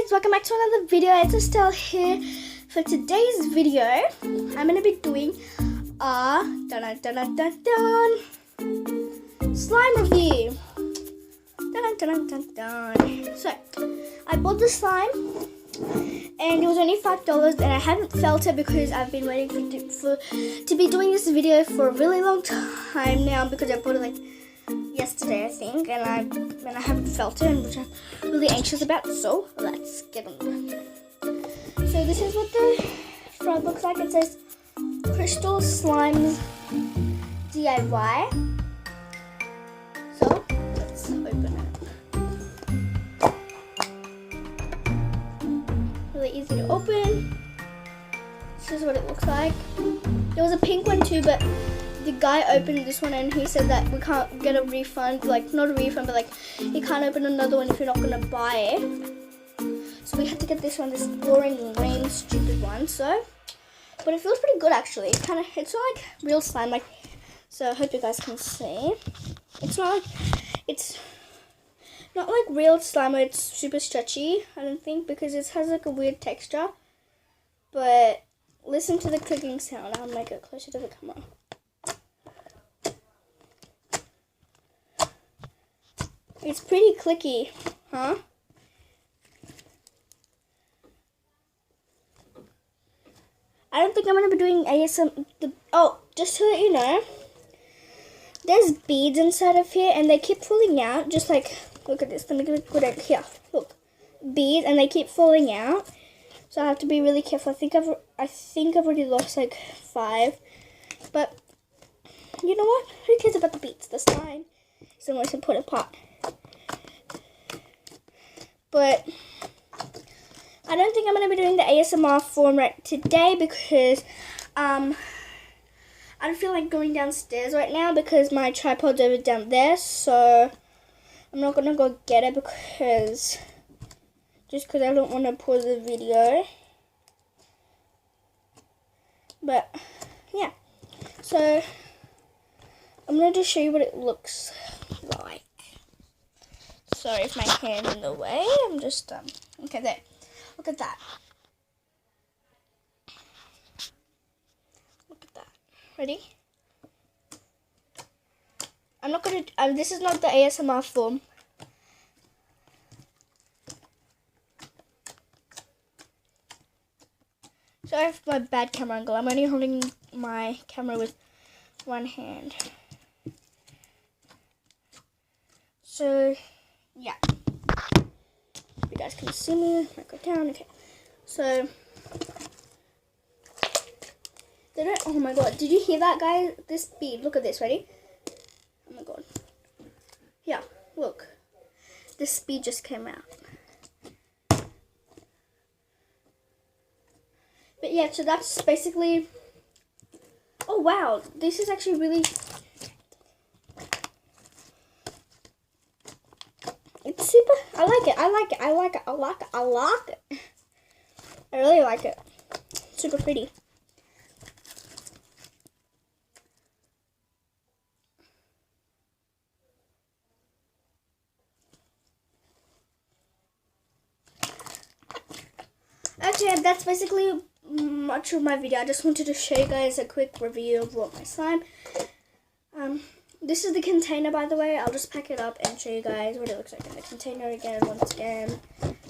guys, welcome back to another video. It's Estelle here. For today's video, I'm gonna be doing a slime review. So I bought the slime and it was only $5 and I haven't felt it because I've been waiting to be doing this video for a really long time now, because I bought it like yesterday I think, and I haven't felt it, which I'm really anxious about. So let's get on. So this is what the front looks like. It says Crystal Slime DIY. So let's open it. Really easy to open. This is what it looks like. There was a pink one too, but the guy opened this one and he said that we can't get a refund, like not a refund, but like you can't open another one if you're not gonna buy it. So we had to get this one, this boring, lame, stupid one. So, but it feels pretty good actually. It's not like real slime, like. So I hope you guys can see. It's not like real slime, but it's super stretchy. I don't think, because it has like a weird texture. But listen to the clicking sound. I'll make it closer to the camera. It's pretty clicky, huh? I don't think I'm going to be doing ASMR. Oh, just to let you know, there's beads inside of here and they keep falling out. Just like, look at this. Let me put it here. Look, beads, and they keep falling out. So I have to be really careful. I think I've already lost like 5. But you know what? Who cares about the beads? The slime is the most important part. But I don't think I'm going to be doing the ASMR format today because I don't feel like going downstairs right now because my tripod's over down there. So I'm not going to go get it because I don't want to pause the video. But yeah, so I'm going to just show you what it looks like. Sorry if my hand's in the way. I'm just okay, there. Look at that. Look at that. Ready? I'm not gonna. This is not the ASMR form. Sorry for my bad camera angle. I'm only holding my camera with one hand. So yeah, you guys can see me. I go down. Okay, so oh my god, did you hear that, guys? This bead, look at this. Ready? Oh my god, yeah, look, this bead just came out. But yeah, so that's basically. Oh wow, this is actually really. It's super. I like it. I really like it. Super pretty. Okay, that's basically much of my video. I just wanted to show you guys a quick review of what my slime. This is the container, by the way. I'll just pack it up and show you guys what it looks like in the container again, once again.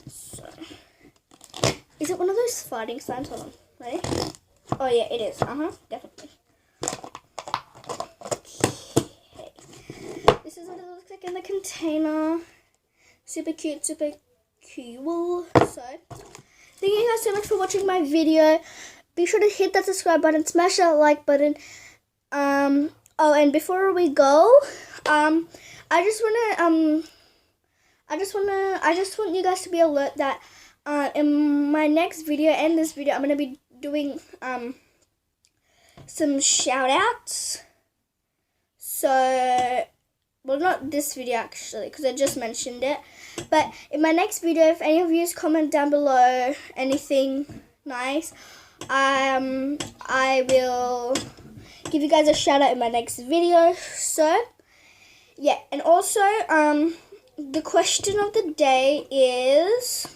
So, is it one of those farting slimes? Hold on. Ready? Oh, yeah, it is. Definitely. Okay. This is what it looks like in the container. Super cute, super cool. So, thank you guys so much for watching my video. Be sure to hit that subscribe button, smash that like button. Oh, and before we go, I just want you guys to be alert that in my next video and this video, I'm gonna be doing some shout outs. So, well, not this video actually, because I just mentioned it. But in my next video, if any of you comment down below anything nice, I will give you guys a shout out in my next video. So yeah, and also the question of the day is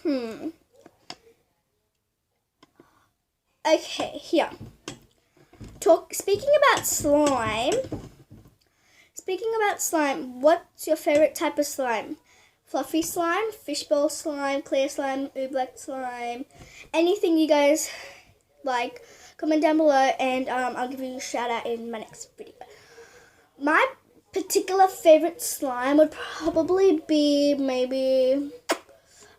Okay, here. Speaking about slime, what's your favorite type of slime? Fluffy slime, fishbowl slime, clear slime, oobleck slime, anything you guys like, comment down below, and I'll give you a shout out in my next video. My particular favorite slime would probably be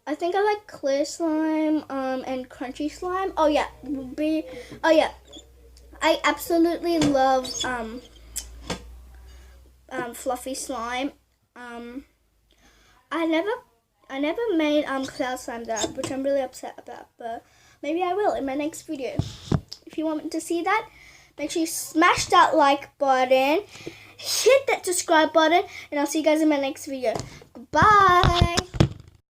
I think I like clear slime and crunchy slime. I absolutely love fluffy slime. I never made cloud slime though, which I'm really upset about, but maybe I will in my next video. If you want to see that, make sure you smash that like button, hit that subscribe button, and I'll see you guys in my next video. Goodbye.